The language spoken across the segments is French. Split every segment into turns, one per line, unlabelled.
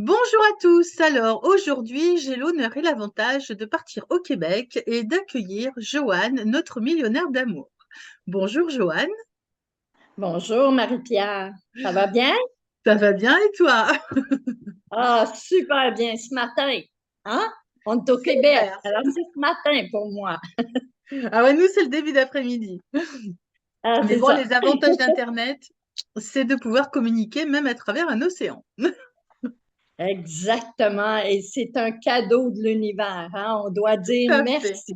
Bonjour à tous. Alors aujourd'hui, j'ai l'honneur et l'avantage de partir au Québec et d'accueillir Joanne, notre millionnaire d'amour. Bonjour Joanne,
Bonjour Marie-Pierre, ça va bien?
ça va bien et toi?
Ah, super bien ce matin. Hein? On est au Québec,
Super.
alors c'est ce matin pour moi.
Ah ouais, nous c'est le début d'après-midi.
Ah,
Mais
c'est
bon,
ça.
les avantages d'Internet, c'est de pouvoir communiquer même à travers un océan.
Exactement, et c'est un cadeau de l'univers, hein? On doit dire
Tout à fait,
merci.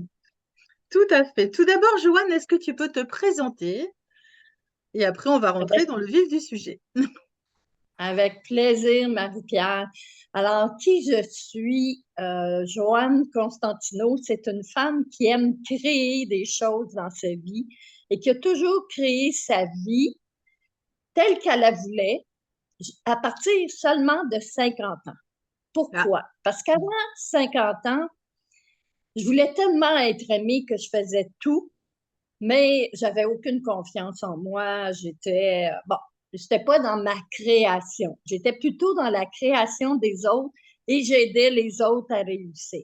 tout à fait. Tout d'abord, Joanne, est-ce que tu peux te présenter? Et après, on va rentrer
Avec,
dans le vif du sujet.
avec plaisir, Marie-Pierre. Alors, qui je suis? Joanne Constantino, c'est une femme qui aime créer des choses dans sa vie et qui a toujours créé sa vie telle qu'elle la voulait à partir seulement de 50 ans.
Ah,
Pourquoi? Parce qu'avant 50 ans, je voulais tellement être aimée que je faisais tout, mais j'avais aucune confiance en moi. J'étais pas dans ma création. J'étais plutôt dans la création des autres et j'aidais les autres à réussir.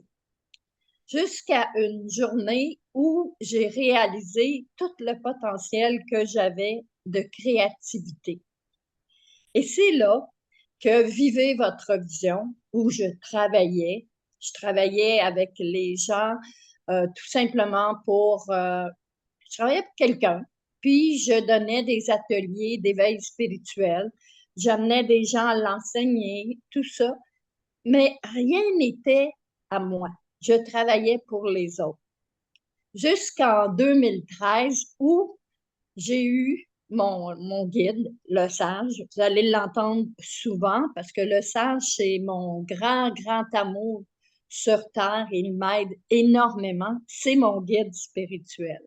Jusqu'à une journée où j'ai réalisé tout le potentiel que j'avais de créativité. Et c'est là que vivez votre vision où je travaillais. Je travaillais avec les gens tout simplement je travaillais pour quelqu'un, puis je donnais des ateliers d'éveil spirituel. J'amenais des gens à l'enseigner, tout ça, mais rien n'était à moi. Je travaillais pour les autres. Jusqu'en 2013 où j'ai eu mon guide, le sage. Vous allez l'entendre souvent parce que le sage, c'est mon grand, grand amour sur Terre. Il m'aide énormément. C'est mon guide spirituel.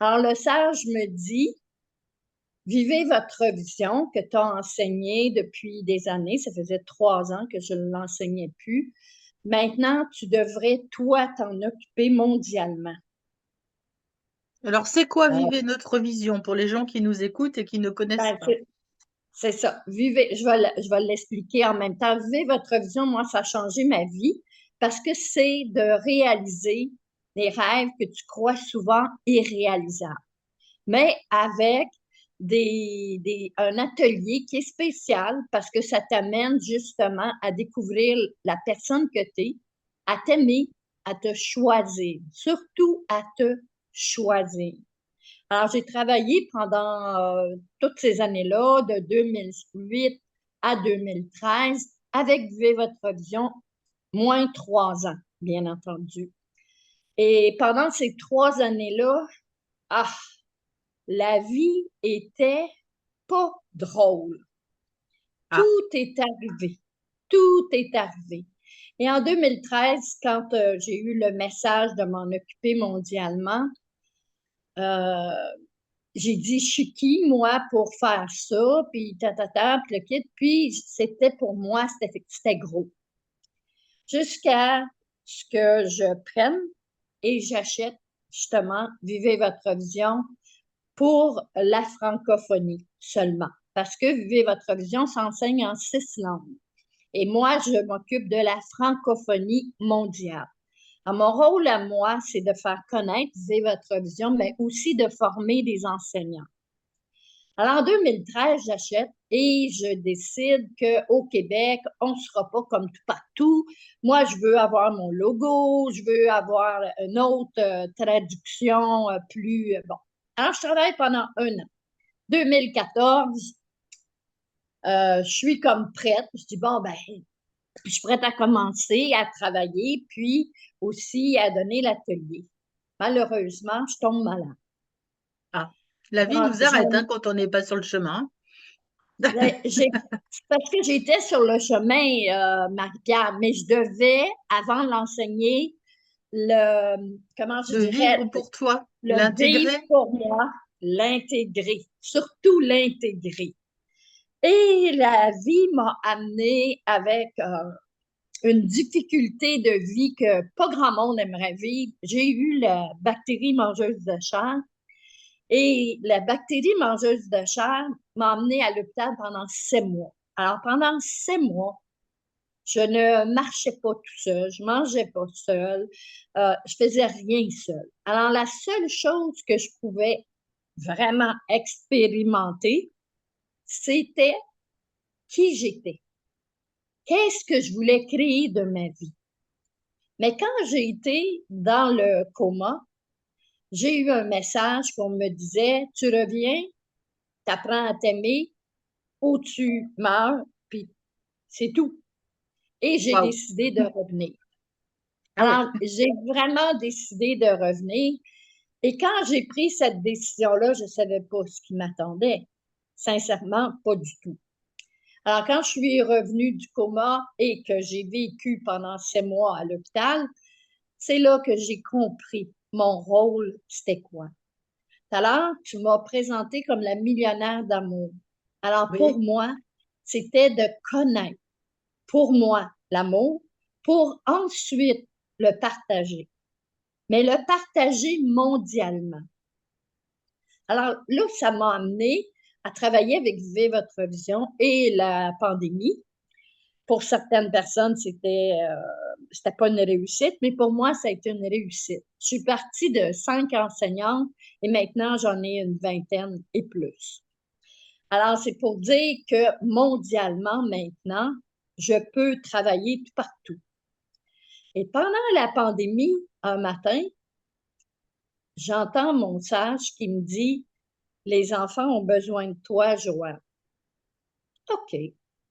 Alors, le sage me dit, vivez votre vision que tu as enseignée depuis des années. Ça faisait 3 ans que je ne l'enseignais plus. Maintenant, tu devrais, toi, t'en occuper mondialement.
alors c'est quoi
Euh,
vivre notre vision pour les gens qui nous écoutent et qui ne connaissent
ben,
pas?
C'est ça. Vivez, je vais l'expliquer en même temps. Vivez votre vision. Moi, ça a changé ma vie parce que c'est de réaliser des rêves que tu crois souvent irréalisables. Mais avec un atelier qui est spécial parce que ça t'amène justement à découvrir la personne que tu es, à t'aimer, à te choisir, surtout à te choisir. Alors, j'ai travaillé pendant toutes ces années-là, de 2008 à 2013, avec Vivez votre vision, moins 3 ans, bien entendu. Et pendant ces 3 années-là, ah, la vie était pas drôle.
Ah,
Tout est arrivé. Tout est arrivé. Et en 2013, quand j'ai eu le message de m'en occuper mondialement, euh, j'ai dit, je suis qui, moi, pour faire ça, puis puis le kit. Puis c'était pour moi, c'était gros. Jusqu'à ce que je prenne et j'achète justement Vivez votre vision pour la francophonie seulement. Parce que Vivez votre vision s'enseigne en 6 langues. Et moi, je m'occupe de la francophonie mondiale. Alors, mon rôle à moi, c'est de faire connaître Vivez votre vision, mais aussi de former des enseignants. Alors, en 2013, j'achète et je décide qu'au Québec, on ne sera pas comme tout partout. Moi, je veux avoir mon logo, je veux avoir une autre traduction plus... bon. Alors, je travaille pendant un an. 2014, je suis comme prête. Je dis, bon, ben, je suis prête à commencer à travailler, puis aussi à donner l'atelier. Malheureusement, je tombe malade.
ah. La vie
J'en-
nous arrête hein,
j'en-
quand on n'est pas sur le chemin.
Parce que j'étais sur le chemin, Marie-Pierre, mais je devais, avant de l'enseigner, comment je
De
dirais,
vivre pour toi,
le vivre
l'intégrer.
pour moi, l'intégrer, surtout l'intégrer. Et la vie m'a amenée avec une difficulté de vie que pas grand monde aimerait vivre. J'ai eu la bactérie mangeuse de chair et la bactérie mangeuse de chair m'a amenée à l'hôpital pendant 7 mois. Alors, pendant 7 mois, Je ne marchais pas tout seul, je mangeais pas seul, je faisais rien seul. Alors, la seule chose que je pouvais vraiment expérimenter, c'était qui j'étais. Qu'est-ce que je voulais créer de ma vie? Mais quand j'ai été dans le coma, j'ai eu un message qu'on me disait, tu reviens, tu apprends à t'aimer ou tu meurs, puis c'est tout. Et j'ai
Waouh.
décidé de revenir.
Ah oui.
Alors, j'ai vraiment décidé de revenir. Et quand j'ai pris cette décision-là, je ne savais pas ce qui m'attendait. Sincèrement, pas du tout. Alors, quand je suis revenue du coma et que j'ai vécu pendant 6 mois à l'hôpital, c'est là que j'ai compris mon rôle, c'était quoi. Tout à l'heure, tu m'as présenté comme la millionnaire d'amour. Alors, pour
Oui.
moi, c'était de connaître, pour moi, l'amour, pour ensuite le partager, mais le partager mondialement. Alors là, ça m'a amené à travailler avec Vivez votre vision et la pandémie. Pour certaines personnes, c'était pas une réussite, mais pour moi, ça a été une réussite. Je suis partie de 5 enseignantes et maintenant, j'en ai une vingtaine et plus. Alors, c'est pour dire que mondialement, maintenant, je peux travailler tout partout. Et pendant la pandémie, un matin, j'entends mon sage qui me dit, les enfants ont besoin de toi, Joanne. OK,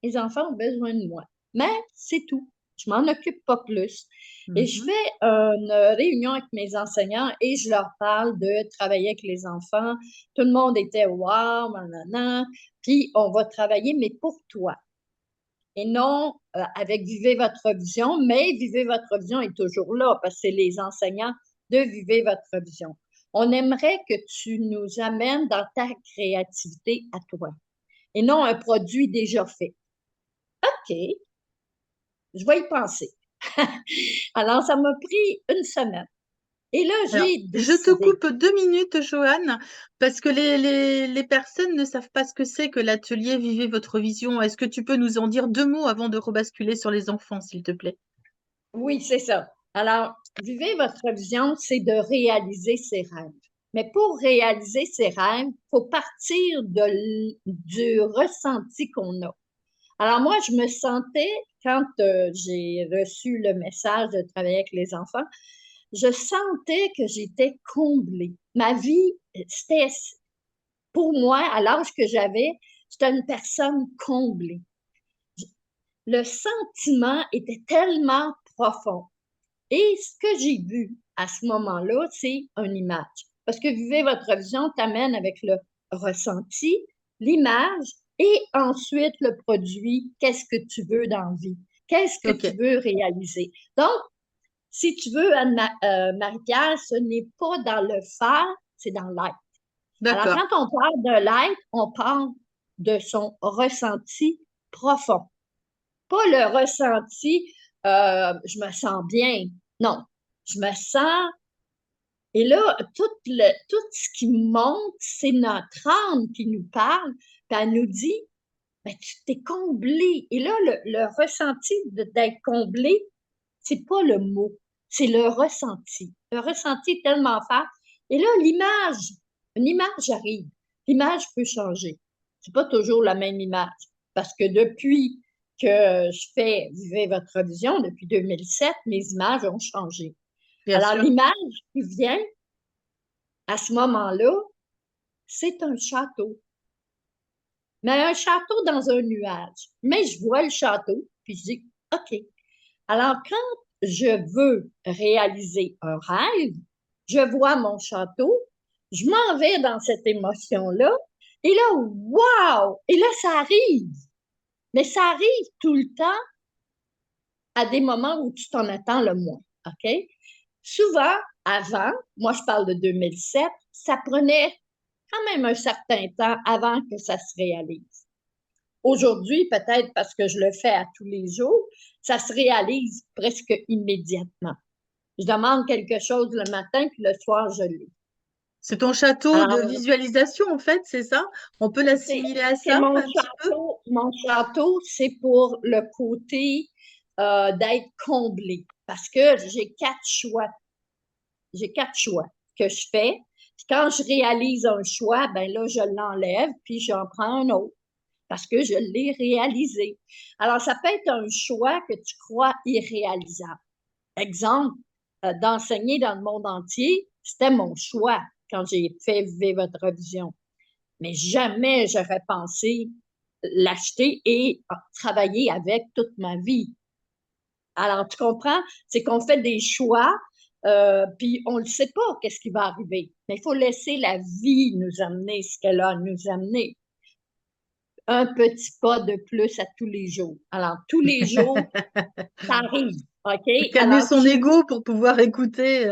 les enfants ont besoin de moi. Mais c'est tout. Je m'en occupe pas plus. Et je
Mhm.
fais une réunion avec mes enseignants et je leur parle de travailler avec les enfants. Tout le monde était wow, nanana. Puis on va travailler, mais pour toi. Et non avec Vivez votre vision, mais Vivez votre vision est toujours là parce que c'est les enseignants de Vivez votre vision. On aimerait que tu nous amènes dans ta créativité à toi et non un produit déjà fait. OK, je vais y penser. Alors, ça m'a pris une semaine. Et là,
Alors,
j'ai
je te
décidé.
coupe 2 minutes, Joanne, parce que les personnes ne savent pas ce que c'est que l'atelier Vivez votre vision. Est-ce que tu peux nous en dire 2 mots avant de rebasculer sur les enfants, s'il te plaît?
Oui, c'est ça. Alors, vivez votre vision, c'est de réaliser ses rêves. Mais pour réaliser ses rêves, il faut partir du ressenti qu'on a. Alors moi, je me sentais, quand j'ai reçu le message de travailler avec les enfants, je sentais que j'étais comblée. Ma vie, c'était, pour moi, à l'âge que j'avais, j'étais une personne comblée. Le sentiment était tellement profond. Et ce que j'ai vu à ce moment-là, c'est une image. Parce que vivez votre vision t'amène avec le ressenti, l'image et ensuite le produit. Qu'est-ce que tu veux dans la vie? Qu'est-ce que
Ok,
tu veux réaliser? Donc, si tu veux, Marie-Pierre, ce n'est pas dans le faire, c'est dans l'être. Alors,
d'accord.
quand on parle de l'être, on parle de son ressenti profond. Pas le ressenti, je me sens bien. Non, je me sens. Et là, tout ce qui monte, c'est notre âme qui nous parle, puis elle nous dit, ben, tu t'es comblé. Et là, le ressenti d'être comblé, c'est pas le mot, c'est le ressenti. Le ressenti est tellement fort. Et là, une image arrive. L'image peut changer. C'est pas toujours la même image. Parce que depuis que je fais Vivez votre vision, depuis 2007, mes images ont changé.
Bien
Alors,
sûr.
l'image qui vient à ce moment-là, c'est un château. Mais un château dans un nuage. Mais je vois le château, puis je dis, OK. Alors, quand je veux réaliser un rêve, je vois mon château, je m'en vais dans cette émotion-là, et là, wow! Et là, ça arrive. Mais ça arrive tout le temps à des moments où tu t'en attends le moins. OK? Souvent, avant, moi je parle de 2007, ça prenait quand même un certain temps avant que ça se réalise. Aujourd'hui, peut-être parce que je le fais à tous les jours, ça se réalise presque immédiatement. Je demande quelque chose le matin, puis le soir, je l'ai.
C'est ton château de
Alors,
visualisation, en fait, c'est ça? On peut
c'est
l'assimiler à
c'est
ça, un petit peu?
mon château, c'est pour le côté. d'être comblée parce que j'ai 4 choix. J'ai 4 choix que je fais. Puis quand je réalise un choix, ben là, je l'enlève, puis j'en prends un autre parce que je l'ai réalisé. Alors, ça peut être un choix que tu crois irréalisable. Exemple, d'enseigner dans le monde entier, c'était mon choix quand j'ai fait Vivre votre vision. Mais jamais j'aurais pensé l'acheter et travailler avec toute ma vie. Alors, tu comprends? C'est qu'on fait des choix, puis on ne sait pas qu'est-ce qui va arriver. Mais il faut laisser la vie nous amener ce qu'elle a à nous amener. Un petit pas de plus à tous les jours. Alors, tous les jours, ça arrive. OK?
Calmer
Alors,
son ego pour pouvoir écouter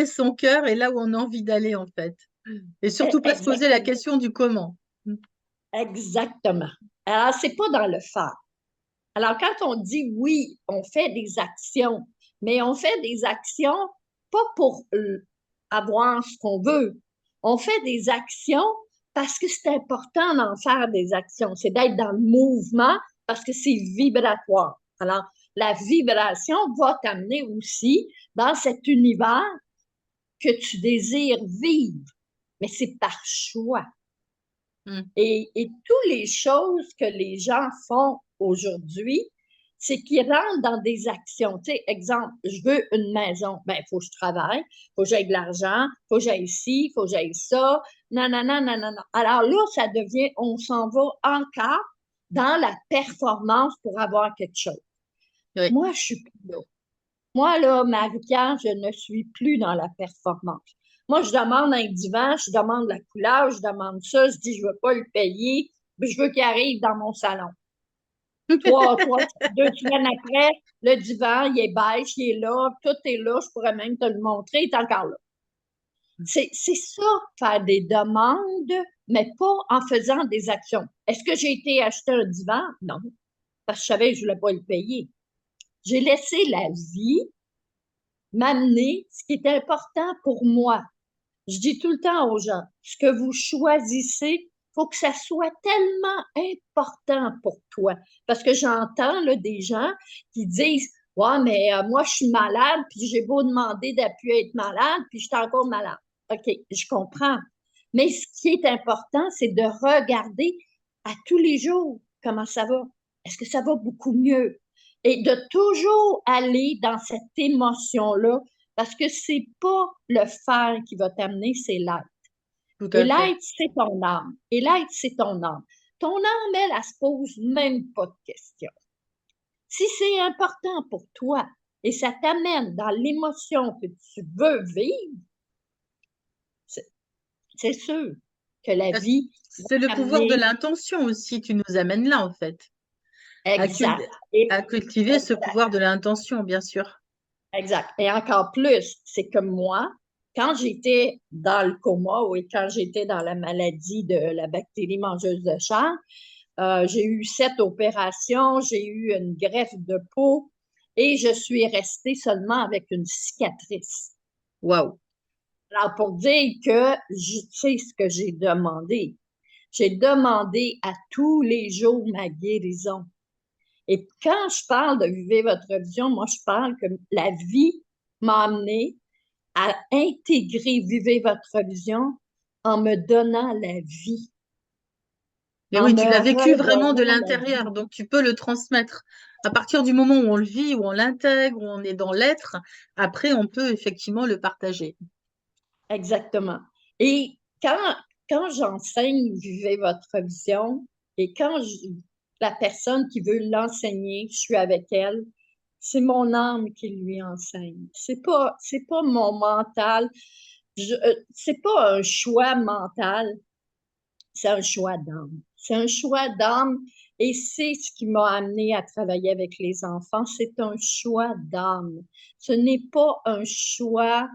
son cœur et là où on a envie d'aller, en fait. Et surtout pas se poser la
exactement.
question du comment.
Exactement. Alors, c'est pas dans le faire. Alors, quand on dit oui, on fait des actions, mais on fait des actions pas pour avoir ce qu'on veut. On fait des actions parce que c'est important d'en faire des actions. C'est d'être dans le mouvement parce que c'est vibratoire. Alors, la vibration va t'amener aussi dans cet univers que tu désires vivre, mais c'est par choix.
Mm.
Et toutes les choses que les gens font aujourd'hui, c'est qu'ils rentrent dans des actions. Tu sais, exemple, je veux une maison. Ben, il faut que je travaille, il faut que j'aille de l'argent, il faut que j'aille ci, il faut que j'aille ça. Non, non, non, non, non, non. Alors là, ça devient, on s'en va encore dans la performance pour avoir quelque chose.
Oui.
Moi, je suis plus là. Moi, là, Marie-Pierre, je ne suis plus dans la performance. Moi, je demande un divan, je demande la couleur, je demande ça, je dis, je ne veux pas le payer, mais je veux qu'il arrive dans mon salon. 2 semaines après, le divan, il est beige, il est là, tout est là, je pourrais même te le montrer, il est encore là. C'est ça, faire des demandes, mais pas en faisant des actions. Est-ce que j'ai été acheter un divan? Non, parce que je savais que je ne voulais pas le payer. J'ai laissé la vie m'amener ce qui est important pour moi. Je dis tout le temps aux gens, ce que vous choisissez, il faut que ça soit tellement important pour toi. Parce que j'entends là, des gens qui disent, ouais, mais moi, je suis malade, puis j'ai beau demander d'appuyer être malade, puis je suis encore malade. OK, je comprends. Mais ce qui est important, c'est de regarder à tous les jours comment ça va. Est-ce que ça va beaucoup mieux? Et de toujours aller dans cette émotion-là, parce que c'est pas le faire qui va t'amener, c'est l'être.
Tout
Et
à fait.
l'être, c'est ton âme. Et l'être, c'est ton âme. Ton âme, elle se pose même pas de questions. Si c'est important pour toi et ça t'amène dans l'émotion que tu veux vivre, c'est sûr que la
Parce-
vie va
C'est le pouvoir de
t'amener
l'intention aussi qui nous amène là, en fait, à, cul-
exact. Et,
à cultiver ce pouvoir de l'intention, bien sûr.
exact. Et encore plus, c'est que moi, quand j'étais dans le coma ou quand j'étais dans la maladie de la bactérie mangeuse de chair, j'ai eu 7 opérations, j'ai eu une greffe de peau et je suis restée seulement avec une cicatrice.
Waouh.
Alors, pour dire que je sais ce que j'ai demandé. J'ai demandé à tous les jours ma guérison. Et quand je parle de vivre votre vision, moi, je parle que la vie m'a amené à intégrer vivre votre vision en me donnant la vie,
Mais
en
oui,
me
tu l'as vécu vraiment de
redonnant la
l'intérieur,
vie.
donc tu peux le transmettre. À partir du moment où on le vit, où on l'intègre, où on est dans l'être, après, on peut effectivement le partager.
Exactement. Et quand j'enseigne Vivez votre vision et la personne qui veut l'enseigner, je suis avec elle, c'est mon âme qui lui enseigne. C'est pas mon mental. C'est pas un choix mental, c'est un choix d'âme. C'est un choix d'âme et c'est ce qui m'a amené à travailler avec les enfants. C'est un choix d'âme. Ce n'est pas un choix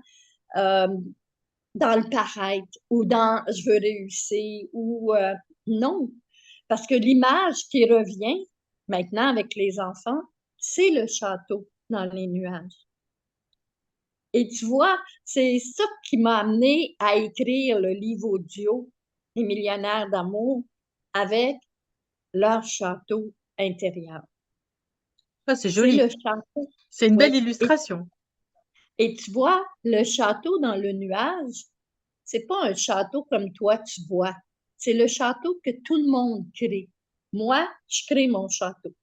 euh, dans le paraître ou dans je veux réussir ou non. Parce que l'image qui revient maintenant avec les enfants, c'est le château dans les nuages. Et tu vois, c'est ça qui m'a amené à écrire le livre audio Les millionnaires d'amour avec leur château intérieur.
Ah, c'est
C'est le
joli.
château.
C'est une belle
Oui.
illustration.
Et tu vois, le château dans le nuage, c'est pas un château comme toi tu vois. C'est le château que tout le monde crée. Moi, je crée mon château.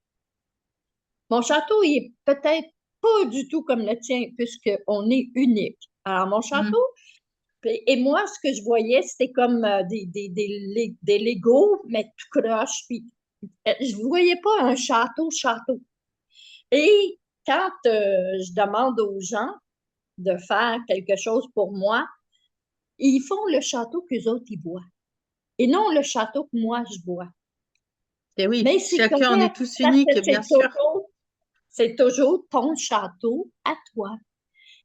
Mon château, il est peut-être pas du tout comme le tien, puisqu'on est unique. Alors, mon château,
Mm.
et moi, ce que je voyais, c'était comme des Legos, mais tout croche. Puis, je ne voyais pas un château, château. Et quand je demande aux gens de faire quelque chose pour moi, ils font le château qu'eux autres, ils voient. Et non le château que moi, je vois.
Et oui,
Mais c'est
chacun, on est
correct
tous
parce que
uniques, bien sûr.
c'est toujours ton château à toi.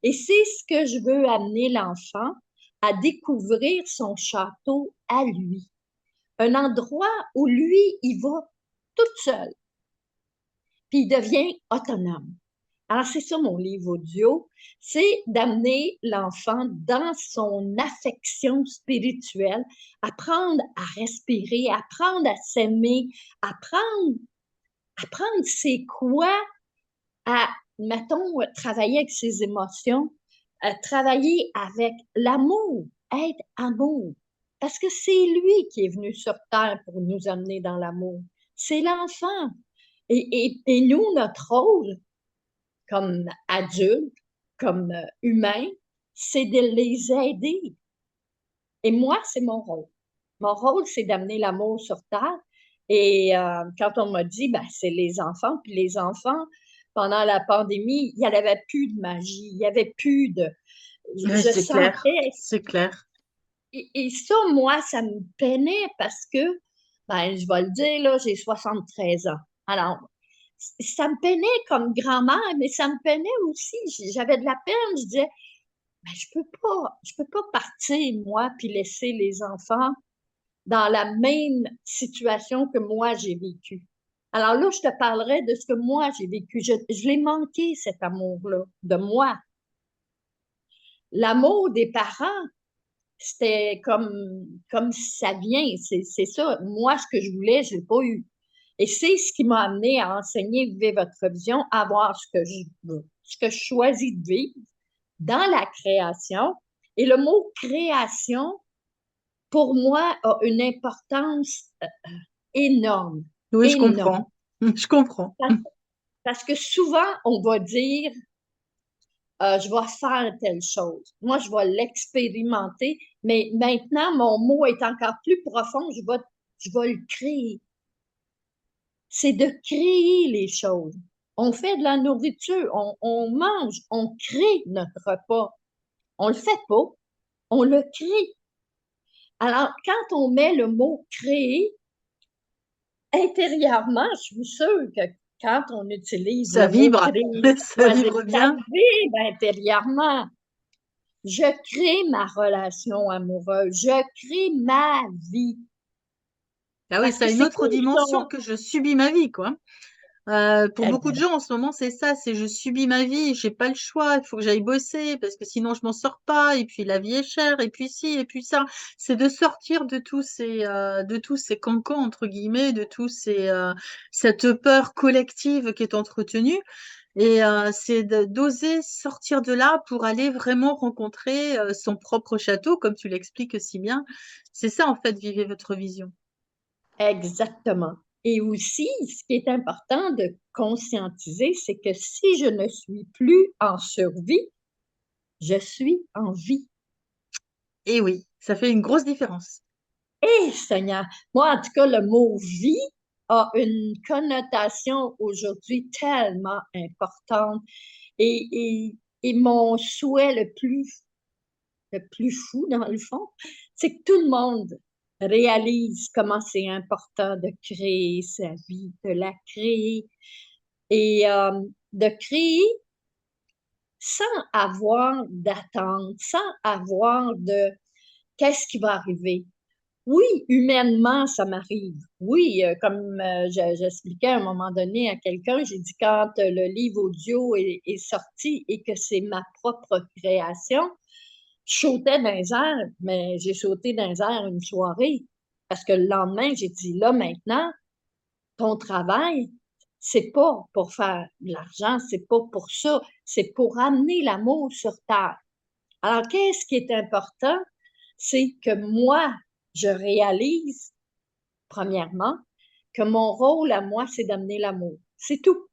Et c'est ce que je veux amener l'enfant à découvrir son château à lui. Un endroit où lui, il va tout seul, puis il devient autonome. Alors, c'est ça mon livre audio, c'est d'amener l'enfant dans son affection spirituelle, apprendre à respirer, apprendre à s'aimer, apprendre, apprendre c'est quoi à, mettons, travailler avec ses émotions, travailler avec l'amour, être amour. Parce que c'est lui qui est venu sur Terre pour nous amener dans l'amour. C'est l'enfant. Et nous, notre rôle comme adultes, comme humains, c'est de les aider. Et moi, c'est mon rôle. Mon rôle, c'est d'amener l'amour sur Terre. Et quand on m'a dit, ben, c'est les enfants, puis les enfants, pendant la pandémie, il n'y avait plus de magie, il n'y avait plus de...
Oui,
Je
c'est clair.
sentais...
C'est clair.
Et ça, moi, ça me peinait parce que, ben, je vais le dire, là, j'ai 73 ans. Alors, ça me peinait comme grand-mère, mais ça me peinait aussi. J'avais de la peine. Je disais, ben, je peux pas partir, moi, puis laisser les enfants dans la même situation que moi j'ai vécu. Alors là, je te parlerai de ce que moi j'ai vécu. Je l'ai manqué, cet amour-là, de moi. L'amour des parents, c'était comme ça vient. C'est ça. Moi, ce que je voulais, je l'ai pas eu. Et c'est ce qui m'a amené à enseigner Vivez votre vision, à voir ce que je veux, ce que je choisis de vivre dans la création. Et le mot création, pour moi, a une importance énorme,
Oui, je
énorme.
comprends. Je comprends.
Parce que souvent, on va dire, je vais faire telle chose. Moi, je vais l'expérimenter, mais maintenant, mon mot est encore plus profond, je vais le créer. C'est de créer les choses. On fait de la nourriture, on mange, on crée notre repas. On le fait pas, on le crée. Alors, quand on met le mot créer, intérieurement, je suis sûre que quand on utilise
Ça
le mot
vibre.
créer,
Ça vibre
ça
bien.
vibre intérieurement. Je crée ma relation amoureuse, je crée ma vie.
Ah oui,
Parce
ça
que
a une
c'est
autre
comme
dimension
ça.
que je subis ma vie, quoi. Pour beaucoup de gens en ce moment, c'est ça, c'est je subis ma vie, j'ai pas le choix, il faut que j'aille bosser parce que sinon je m'en sors pas, et puis la vie est chère, et puis ci, et puis ça. C'est de sortir de tous ces cancans, entre guillemets, de tous cette peur collective qui est entretenue. Et c'est d'oser sortir de là pour aller vraiment rencontrer son propre château, comme tu l'expliques si bien. C'est ça, en fait, vivez votre vision.
Exactement. Et aussi, ce qui est important de conscientiser, c'est que si je ne suis plus en survie, je suis en vie.
Et oui, ça fait une grosse différence.
Eh, Seigneur, moi, en tout cas, le mot vie a une connotation aujourd'hui tellement importante. Et mon souhait le plus fou, dans le fond, c'est que tout le monde réalise comment c'est important de créer sa vie, de la créer et de créer sans avoir d'attente, sans avoir de qu'est-ce qui va arriver. Oui, humainement, ça m'arrive. Oui, comme j'expliquais à un moment donné à quelqu'un, j'ai dit quand le livre audio est sorti et que c'est ma propre création, je sautais dans les airs, mais j'ai sauté dans les airs une soirée. Parce que le lendemain, j'ai dit, là, maintenant, ton travail, c'est pas pour faire de l'argent, c'est pas pour ça, c'est pour amener l'amour sur terre. Alors, qu'est-ce qui est important? C'est que moi, je réalise, premièrement, que mon rôle à moi, c'est d'amener l'amour. C'est tout.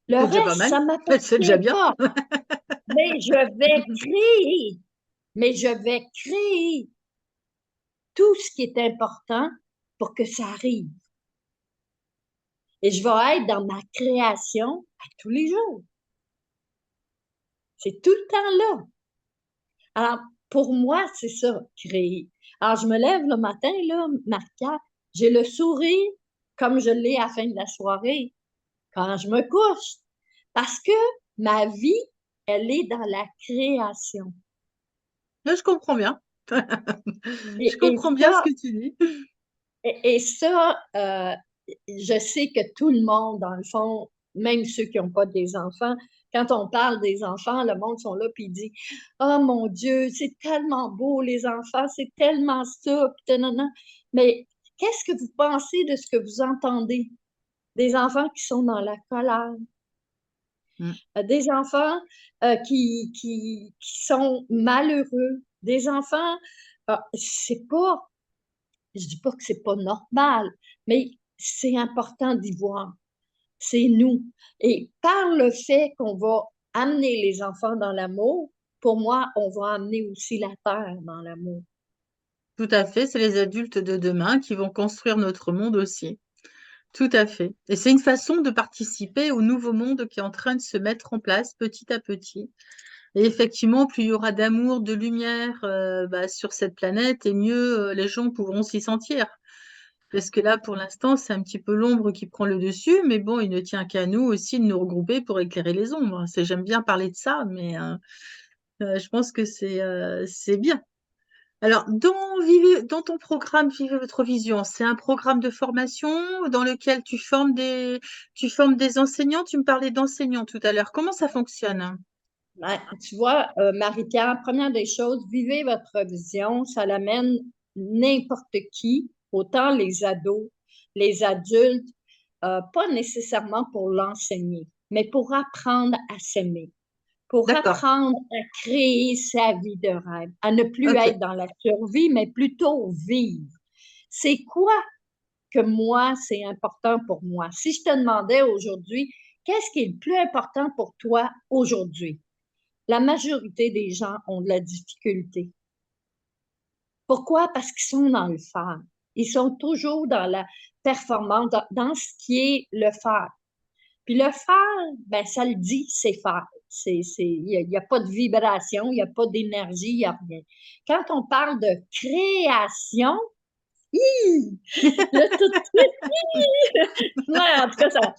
Le
C'est déjà pas
reste,
mal.
ça ne
C'est déjà
m'appartient
bien.
pas. Mais je vais créer, mais je vais créer tout ce qui est important pour que ça arrive. Et je vais être dans ma création à tous les jours. C'est tout le temps là. Alors, pour moi, c'est ça, créer. Alors, je me lève le matin, là, Marca, j'ai le sourire comme je l'ai à la fin de la soirée, quand je me couche. Parce que ma vie, elle est dans la création.
Là, je comprends bien. Je
Et
comprends bien ce
ça,
que tu dis.
et ça, je sais que tout le monde, dans le fond, même ceux qui n'ont pas des enfants, quand on parle des enfants, le monde sont là puis il dit oh mon Dieu, c'est tellement beau les enfants, c'est tellement ça, puis nanana. Mais qu'est-ce que vous pensez de ce que vous entendez? Des enfants qui sont dans la colère,
Mm.
des enfants qui sont malheureux, des enfants, c'est pas, je dis pas que c'est pas normal, mais c'est important d'y voir. C'est nous. Et par le fait qu'on va amener les enfants dans l'amour, pour moi, on va amener aussi la terre dans l'amour.
Tout à fait. C'est les adultes de demain qui vont construire notre monde aussi. Tout à fait. Et c'est une façon de participer au nouveau monde qui est en train de se mettre en place petit à petit. Et effectivement, plus il y aura d'amour, de lumière sur cette planète, et mieux les gens pourront s'y sentir. Parce que là, pour l'instant, c'est un petit peu l'ombre qui prend le dessus, mais bon, il ne tient qu'à nous aussi de nous regrouper pour éclairer les ombres. J'aime bien parler de ça, mais je pense que c'est bien. Alors, dans ton programme Vivez votre vision, c'est un programme de formation dans lequel tu formes des enseignants. Tu me parlais d'enseignants tout à l'heure. Comment ça fonctionne?
Ben, tu vois, Marie-Pierre, première des choses, vivez votre vision, ça l'amène n'importe qui, autant les ados, les adultes, pas nécessairement pour l'enseigner, mais pour apprendre à s'aimer, pour
D'accord.
apprendre à créer sa vie de rêve, à ne plus
Ok.
être dans la survie, mais plutôt vivre. C'est quoi que moi, c'est important pour moi? Si je te demandais aujourd'hui, qu'est-ce qui est le plus important pour toi aujourd'hui? La majorité des gens ont de la difficulté. Pourquoi? Parce qu'ils sont dans le faire. Ils sont toujours dans la performance, dans ce qui est le faire. Puis le faire, ben, ça le dit, c'est faire. Il n'y a pas de vibration, il n'y a pas d'énergie, il n'y a rien. Quand on parle de création, là, tout de suite, ouais, en tout cas, ça,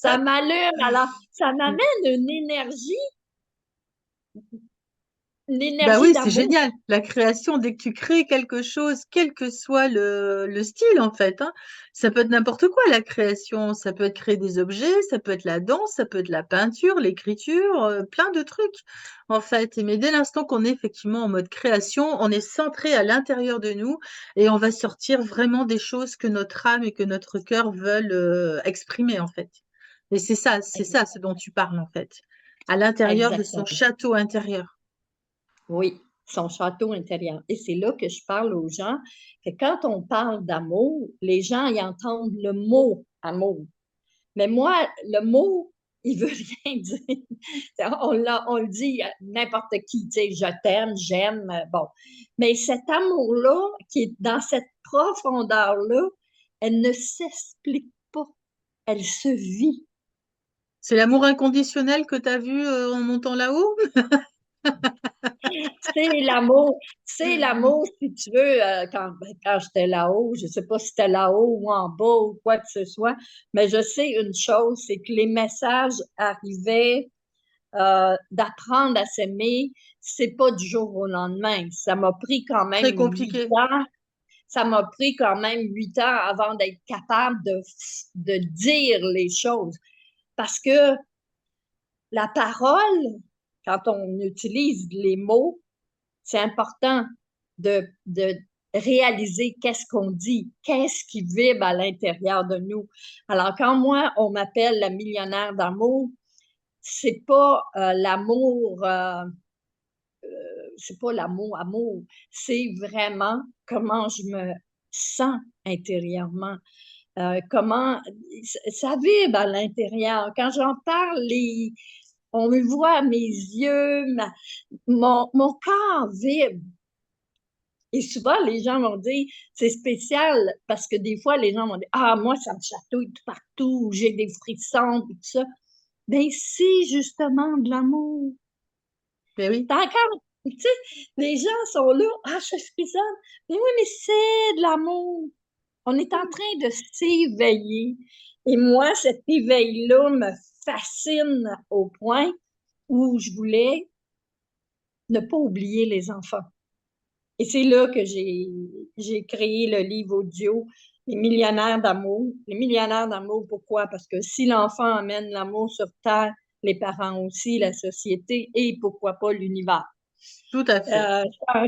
ça m'allume. Alors, ça m'amène une
Bah
énergie
oui, c'est
d'amour.
génial. La création, dès que tu crées quelque chose, quel que soit le style, en fait, hein, ça peut être n'importe quoi, la création. Ça peut être créer des objets, ça peut être la danse, ça peut être la peinture, l'écriture, plein de trucs, en fait. Mais dès l'instant qu'on est effectivement en mode création, on est centré à l'intérieur de nous et on va sortir vraiment des choses que notre âme et que notre cœur veulent exprimer, en fait. Et c'est ça ce dont tu parles, en fait, à l'intérieur de son
Exactement.
château intérieur.
Oui, son château intérieur. Et c'est là que je parle aux gens que quand on parle d'amour, les gens y entendent le mot amour. Mais moi, le mot, il veut rien dire. On le dit à n'importe qui, tu sais, je t'aime, j'aime, bon. Mais cet amour-là, qui est dans cette profondeur-là, elle ne s'explique pas, elle se vit.
C'est l'amour inconditionnel que tu as vu en montant là-haut?
C'est l'amour, si tu veux, quand j'étais là-haut, je ne sais pas si c'était là-haut ou en bas ou quoi que ce soit, mais je sais une chose, c'est que les messages arrivaient d'apprendre à s'aimer, c'est pas du jour au lendemain. Ça m'a pris quand même
Très
8
compliqué.
ans. Ça m'a pris quand même 8 ans avant d'être capable de dire les choses. Parce que la parole, quand on utilise les mots, c'est important de réaliser qu'est-ce qu'on dit, qu'est-ce qui vibre à l'intérieur de nous. Alors, quand moi, on m'appelle la millionnaire d'amour, c'est pas l'amour, c'est pas l'amour, amour, c'est vraiment comment je me sens intérieurement. Comment ça vibre à l'intérieur. Quand j'en parle, on me voit mes yeux, mon corps vibre. Et souvent, les gens vont dire, c'est spécial parce que des fois, les gens vont dire, ah, moi, ça me chatouille tout partout, j'ai des frissons, tout ça. Ben, c'est justement de l'amour.
Mais oui.
T'as encore, tu sais, les gens sont là, ah, je frissonne. Mais oui, mais c'est de l'amour. On est en train de s'éveiller. Et moi, cet éveil-là me fascine au point où je voulais ne pas oublier les enfants. Et c'est là que j'ai créé le livre audio Les millionnaires d'amour. Les millionnaires d'amour, pourquoi? Parce que si l'enfant amène l'amour sur Terre, les parents aussi, la société et pourquoi pas l'univers.
Tout à fait.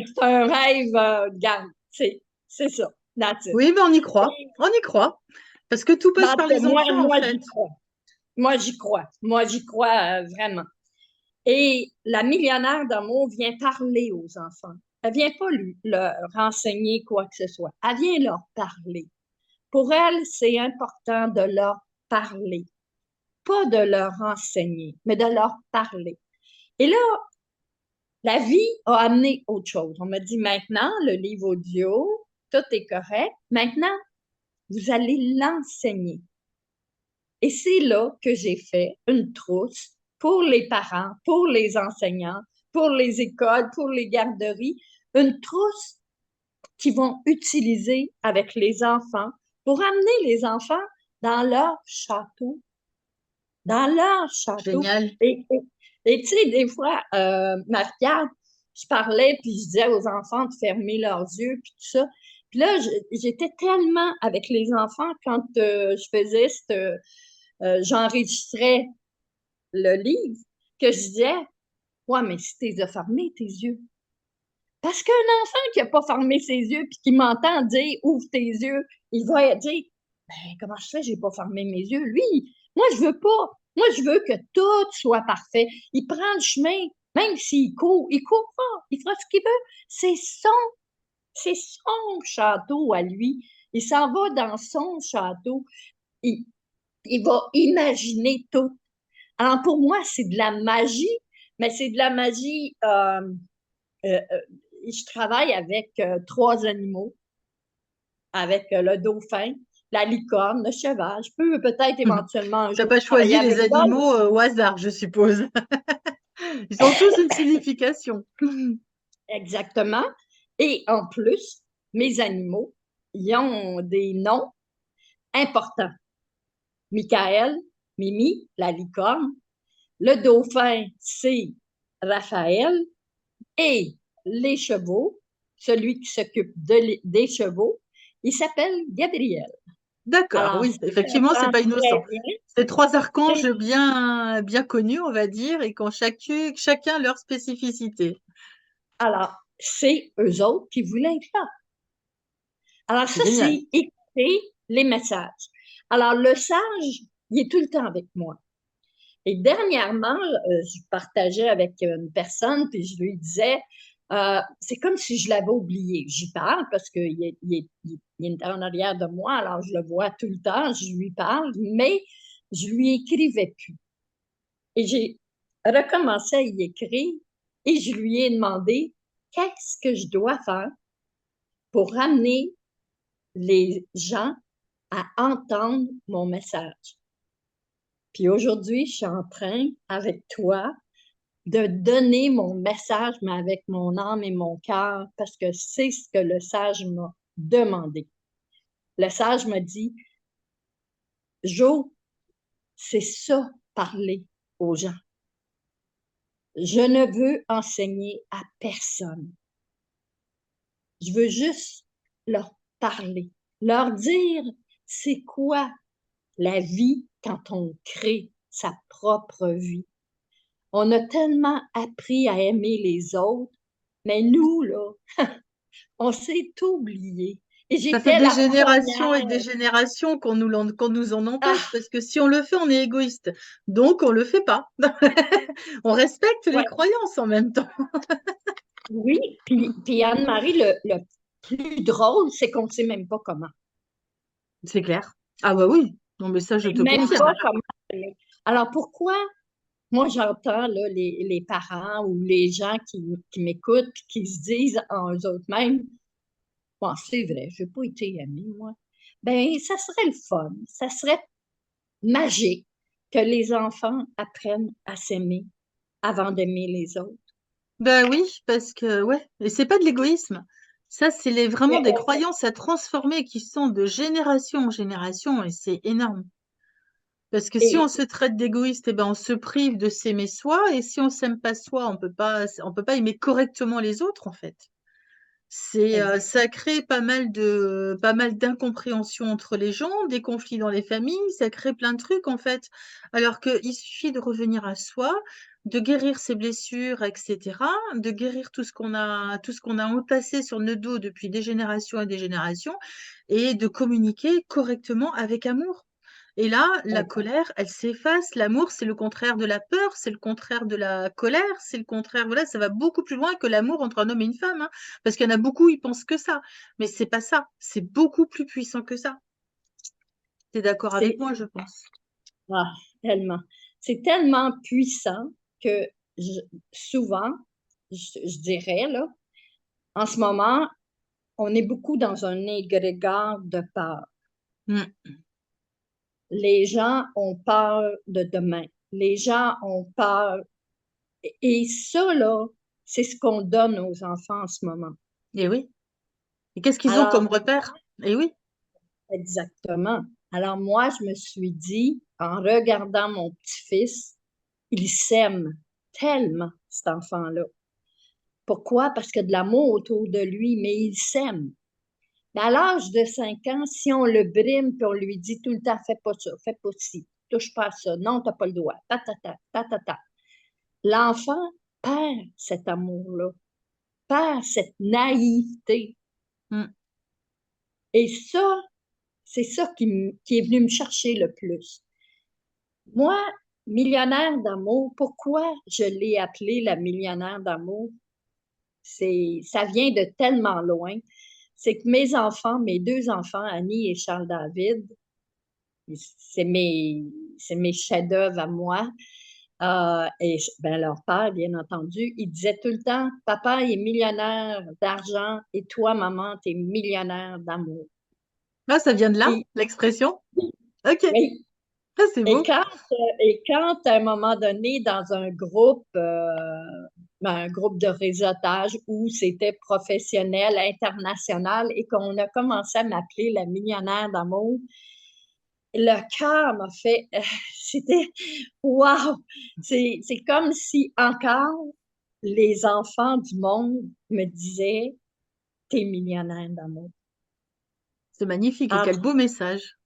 C'est un rêve, garde, c'est ça. That's it.
Oui, mais on y croit. On y croit. Parce que tout passe par les enfants, en
Moi,
fait.
j'y crois. Moi, j'y crois. Moi, j'y crois vraiment. Et la millionnaire d'amour vient parler aux enfants. Elle vient pas leur renseigner quoi que ce soit. Elle vient leur parler. Pour elle, c'est important de leur parler. Pas de leur enseigner, mais de leur parler. Et là, la vie a amené autre chose. On m'a dit maintenant, le livre audio, tout est correct. Maintenant, vous allez l'enseigner. Et c'est là que j'ai fait une trousse pour les parents, pour les enseignants, pour les écoles, pour les garderies, une trousse qu'ils vont utiliser avec les enfants pour amener les enfants dans leur château. Dans leur château.
Génial.
Et tu sais, des fois, Marie-Pierre, je parlais, puis je disais aux enfants de fermer leurs yeux, puis tout ça. Puis là, j'étais tellement avec les enfants quand je faisais j'enregistrais le livre que je disais, ouais, mais si tu les as fermés, tes yeux. Parce qu'un enfant qui n'a pas fermé ses yeux puis qui m'entend dire ouvre tes yeux, il va dire ben, comment je fais, j'ai pas fermé mes yeux. Lui, moi, je veux pas. Moi, je veux que tout soit parfait. Il prend le chemin, même s'il court, il court pas, il fera ce qu'il veut. C'est son château à lui. Il s'en va dans son château. Il, il va imaginer tout. Alors, pour moi, c'est de la magie, mais c'est de la magie. Euh, euh, je travaille avec 3 animaux, avec le dauphin, la licorne, le cheval. Je peux peut-être éventuellement un
Tu n'as
jour
pas
travailler
choisi
avec
les
l'homme.
animaux au hasard, je suppose. Ils ont tous une signification.
Exactement. Et en plus, mes animaux, ils ont des noms importants. Michael, Mimi, la licorne. Le dauphin, c'est Raphaël. Et les chevaux, celui qui s'occupe des chevaux, il s'appelle Gabriel.
D'accord,
Alors,
oui,
si je
effectivement, c'est
comprends
pas
très
innocent.
bien,
C'est 3 archanges
c'est
bien connus, on va dire, et qui ont chacun leur spécificité.
alors, c'est eux autres qui voulaient être là. Alors,
C'est
ça,
génial.
c'est écouter les messages. Alors, le sage, il est tout le temps avec moi. Et dernièrement, je partageais avec une personne, puis je lui disais, c'est comme si je l'avais oublié. J'y parle parce qu'il est en arrière de moi, alors je le vois tout le temps, je lui parle, mais je lui écrivais plus. Et j'ai recommencé à y écrire et je lui ai demandé qu'est-ce que je dois faire pour amener les gens à entendre mon message. Puis aujourd'hui, je suis en train, avec toi, de donner mon message, mais avec mon âme et mon cœur, parce que c'est ce que le sage m'a demandé. Le sage m'a dit, Jo, c'est ça, parler aux gens. Je ne veux enseigner à personne. Je veux juste leur parler, leur dire c'est quoi la vie quand on crée sa propre vie. On a tellement appris à aimer les autres, mais nous, là, On s'est oublié. Et
Ça fait
j'étais
des
la
générations et des
première.
générations qu'on nous en empêche,
Ah,
parce que si on le fait, on est égoïste. Donc, on le fait pas. On respecte les
ouais,
croyances en même temps.
oui. Puis Anne-Marie, le plus drôle, c'est qu'on ne sait même pas comment.
C'est clair. Ah bah oui. Non, mais ça, je
On
te
ne sait même
confirme.
pas comment. Alors pourquoi, moi j'entends là, les parents ou les gens qui m'écoutent, qui se disent en eux autres mêmes, bon, c'est vrai, je n'ai pas été aimée, moi. Ben, ça serait le fun, ça serait magique que les enfants apprennent à s'aimer avant d'aimer les autres.
Ben oui, parce que ouais, et c'est pas de l'égoïsme. Ça, vraiment
Mais
des croyances à transformer qui sont de génération en génération, et c'est énorme. Parce que si on
et,
se traite d'égoïste, eh ben on se prive de s'aimer soi, et si on s'aime pas soi, on peut pas aimer correctement les autres en fait.
exact.
Ça crée pas mal d'incompréhension entre les gens, des conflits dans les familles, ça crée plein de trucs en fait. Alors qu'il suffit de revenir à soi, de guérir ses blessures, etc., de guérir tout ce qu'on a entassé sur nos dos depuis des générations et des générations, et de communiquer correctement avec amour. Et là, la
Exact.
colère, elle s'efface. L'amour, c'est le contraire de la peur, c'est le contraire de la colère, c'est le contraire. Voilà, ça va beaucoup plus loin que l'amour entre un homme et une femme, hein. Parce qu'il y en a beaucoup, ils pensent que ça. Mais c'est pas ça. C'est beaucoup plus puissant que ça. T'es d'accord avec
C'est
moi, je pense.
ah, tellement. C'est tellement puissant que je- souvent, je dirais, là, en ce moment, on est beaucoup dans un égrégore de peur.
Mm.
Les gens ont peur de demain. Les gens ont peur. Et ça, là, c'est ce qu'on donne aux enfants en ce moment.
Et oui. Et qu'est-ce qu'ils ont comme
Alors,
repère? Et oui.
exactement. Alors, moi, je me suis dit, en regardant mon petit-fils, il s'aime tellement, cet enfant-là. Pourquoi? Parce qu'il y a de l'amour autour de lui, mais il s'aime. Mais à l'âge de 5 ans, si on le brime puis on lui dit tout le temps, fais pas ça, fais pas ci, touche pas à ça, non, t'as pas le droit, ta, ta, ta, ta, ta, ta. L'enfant perd cet amour-là, perd cette naïveté.
Mm.
Et ça, c'est ça qui est venu me chercher le plus. Moi, millionnaire d'amour, pourquoi je l'ai appelé la millionnaire d'amour? Ça vient de tellement loin. C'est que mes enfants, mes deux enfants, Annie et Charles David, c'est mes, c'est mes chefs-d'œuvre à moi. Et ben, leur père, bien entendu, il disait tout le temps, papa est millionnaire d'argent et toi, maman, tu es millionnaire d'amour.
Ah, ça vient de là,
Et,
l'expression. Ok.
et,
Ah, c'est
et
beau.
quand, et quand, à un moment donné, dans un groupe de réseautage où c'était professionnel, international, et qu'on a commencé à m'appeler la millionnaire d'amour, le cœur m'a fait, c'était, wow! C'est comme si encore les enfants du monde me disaient, t'es millionnaire d'amour.
C'est magnifique. Et quel
Alors,
beau message.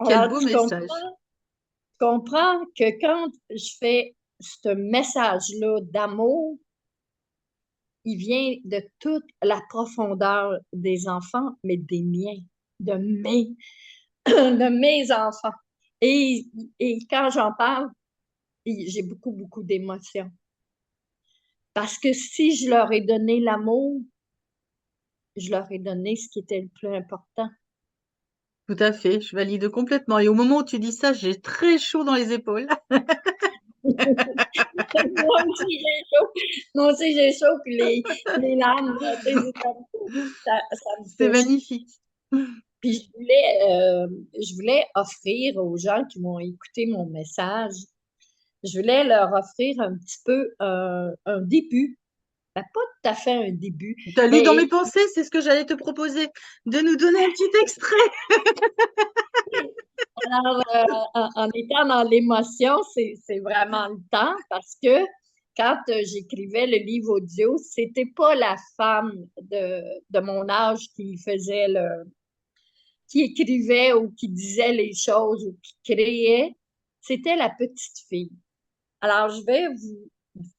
Quel
alors,
beau message.
tu comprends que quand je fais ce message-là d'amour, il vient de toute la profondeur des enfants, mais des miens, de mes, de mes enfants. Et, et quand j'en parle, j'ai beaucoup, beaucoup d'émotions. Parce que si je leur ai donné l'amour, je leur ai donné ce qui était le plus important.
Tout à fait. Je valide complètement. Et au moment où tu dis ça, j'ai très chaud dans les épaules.
Moi aussi, j'ai chaud. Moi aussi, j'ai chaud, puis les larmes, tu sais, c'est comme ça me
C'est
touche.
magnifique.
Puis je voulais offrir aux gens qui vont écouter mon message, je voulais leur offrir un petit peu un début. Ben, pas tout à fait un début,
T'as lu dans mes
mais
pensées, c'est ce que j'allais te proposer, de nous donner un petit extrait.
alors, en étant dans l'émotion, c'est vraiment le temps parce que quand j'écrivais le livre audio, c'était pas la femme de mon âge qui écrivait ou qui disait les choses ou qui créait, c'était la petite fille. Alors, je vais vous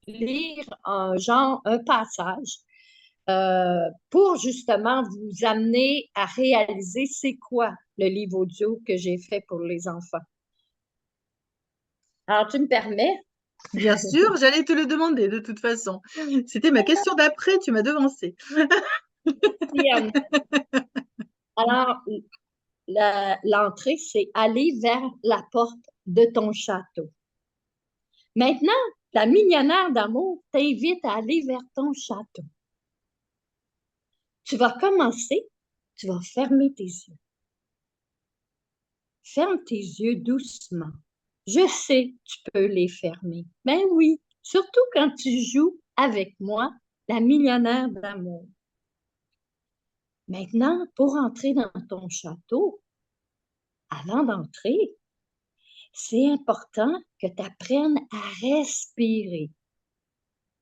lire un passage pour justement vous amener à réaliser c'est quoi le livre audio que j'ai fait pour les enfants. Alors, tu me permets?
Bien sûr, j'allais te le demander de toute façon. C'était ma question d'après, tu m'as devancé.
Alors, l'entrée, c'est aller vers la porte de ton château. Maintenant, la millionnaire d'amour t'invite à aller vers ton château. Tu vas commencer, tu vas fermer tes yeux. Ferme tes yeux doucement. Je sais, tu peux les fermer. Ben oui, surtout quand tu joues avec moi, la millionnaire d'amour. Maintenant, pour entrer dans ton château, avant d'entrer, c'est important que tu apprennes à respirer.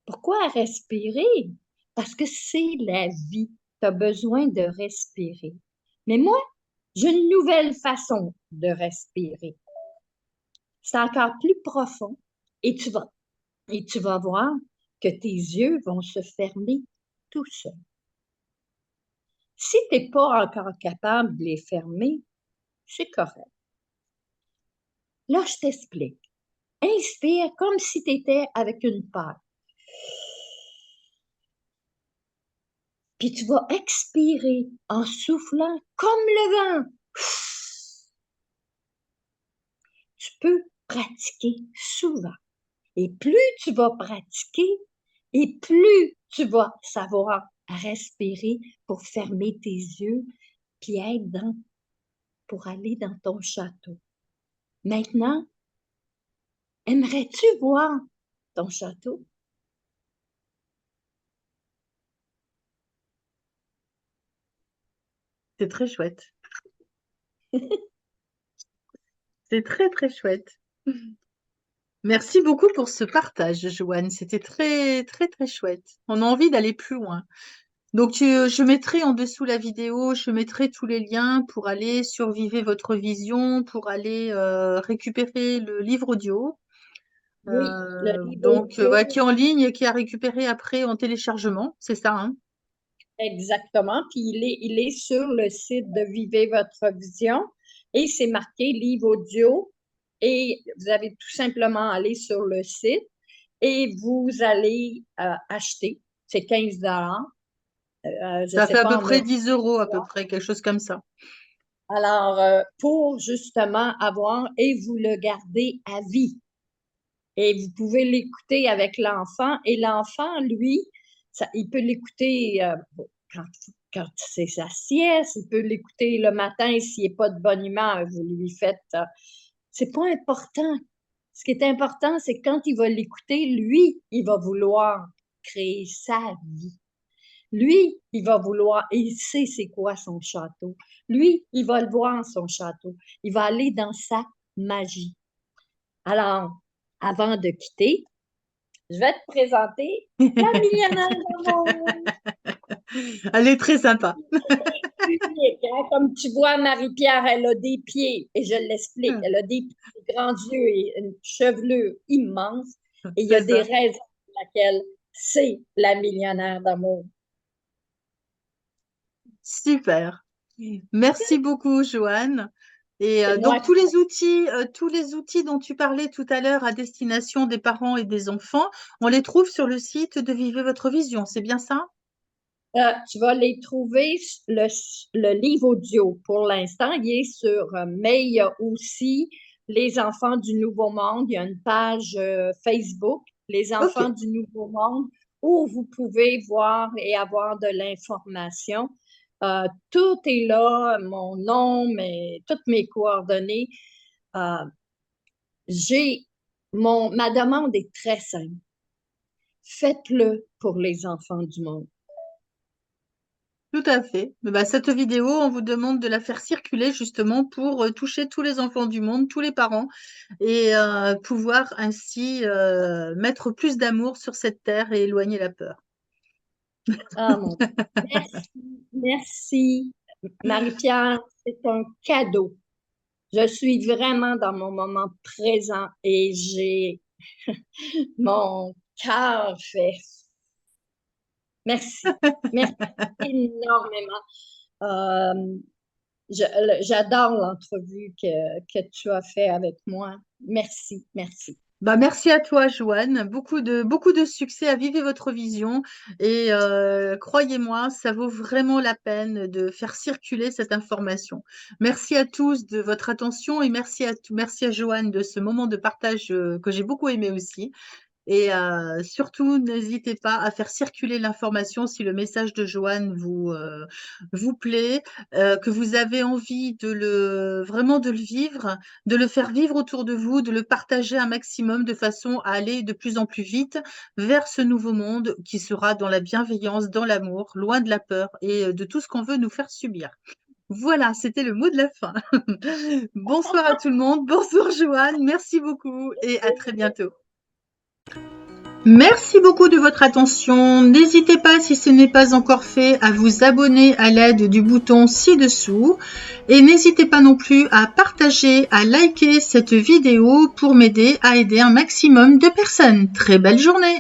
Pourquoi à respirer? Parce que c'est la vie. Tu as besoin de respirer. Mais moi, j'ai une nouvelle façon de respirer. C'est encore plus profond et tu vas voir que tes yeux vont se fermer tout seuls. Si tu n'es pas encore capable de les fermer, c'est correct. Là, je t'explique. Inspire comme si tu étais avec une paille. Puis tu vas expirer en soufflant comme le vent. Tu peux pratiquer souvent. Et plus tu vas pratiquer, et plus tu vas savoir respirer pour fermer tes yeux, puis pour aller dans ton château. Maintenant, aimerais-tu voir ton château?
C'est très chouette. C'est très, très chouette. Merci beaucoup pour ce partage, Joanne. C'était très, très, très chouette. On a envie d'aller plus loin. Donc, je mettrai en dessous la vidéo, je mettrai tous les liens pour aller sur Vivez votre vision, pour aller récupérer le livre audio.
Oui, le livre
Donc,
audio,
qui est en ligne et qui est à récupérer après en téléchargement. C'est ça, hein?
exactement. Puis il est sur le site de Vivez votre vision et c'est marqué livre audio. Et vous avez tout simplement aller sur le site et vous allez acheter. C'est 15 je ne
Ça
sais
fait à
pas
peu
en
près
euros.
10 euros, à peu près, quelque chose comme ça.
Alors, pour justement avoir et vous le gardez à vie. Et vous pouvez l'écouter avec l'enfant. Et l'enfant, lui, il peut l'écouter quand, quand c'est sa sieste, il peut l'écouter le matin s'il n'est pas de bonne humeur, vous lui faites. C'est pas important. Ce qui est important, c'est quand il va l'écouter, lui, il va vouloir créer sa vie. Lui, il va vouloir, et il sait c'est quoi son château. Lui, il va le voir, son château. Il va aller dans sa magie. Alors, avant de quitter, je vais te présenter la millionnaire d'amour.
Elle est très sympa.
Unique, hein? Comme tu vois, Marie-Pierre, elle a des pieds, et je l'explique, elle a des grands yeux et une chevelure immense, et il y a
C'est
des
ça.
raisons pour lesquelles c'est la millionnaire d'amour.
Super. Merci beaucoup, Joanne. Et
C'est moi
donc
qui
tous les outils dont tu parlais tout à l'heure à destination des parents et des enfants, on les trouve sur le site de Vivez votre vision, c'est bien ça?
Tu vas les trouver, le livre audio pour l'instant, il est sur, mais il y a aussi Les Enfants du Nouveau Monde. Il y a une page Facebook, Les
Ok,
Enfants du Nouveau Monde, où vous pouvez voir et avoir de l'information. Tout est là, mon nom, toutes mes coordonnées. Euh, ma demande est très simple. Faites-le pour les enfants du monde.
tout à fait. Bah, cette vidéo, on vous demande de la faire circuler justement pour toucher tous les enfants du monde, tous les parents, et pouvoir ainsi mettre plus d'amour sur cette terre et éloigner la peur.
Ah mon Dieu. Merci, merci. Marie-Pierre, c'est un cadeau. Je suis vraiment dans mon moment présent et j'ai mon cœur fait Merci. Merci énormément. Euh, J'adore l'entrevue que tu as fait avec moi. Merci, merci.
Bah, merci à toi, Joanne. Beaucoup de succès à vivre votre vision. Et croyez-moi, ça vaut vraiment la peine de faire circuler cette information. Merci à tous de votre attention et merci à Joanne de ce moment de partage que j'ai beaucoup aimé aussi. Et surtout, n'hésitez pas à faire circuler l'information si le message de Joanne vous plaît, que vous avez envie vraiment de le vivre, de le faire vivre autour de vous, de le partager un maximum de façon à aller de plus en plus vite vers ce nouveau monde qui sera dans la bienveillance, dans l'amour, loin de la peur et de tout ce qu'on veut nous faire subir. Voilà, c'était le mot de la fin. Bonsoir à tout le monde. Bonsoir Joanne. Merci beaucoup et à très bientôt. Merci beaucoup de votre attention. N'hésitez pas, si ce n'est pas encore fait, à vous abonner à l'aide du bouton ci-dessous. Et n'hésitez pas non plus à partager, à liker cette vidéo pour m'aider à aider un maximum de personnes. Très belle journée!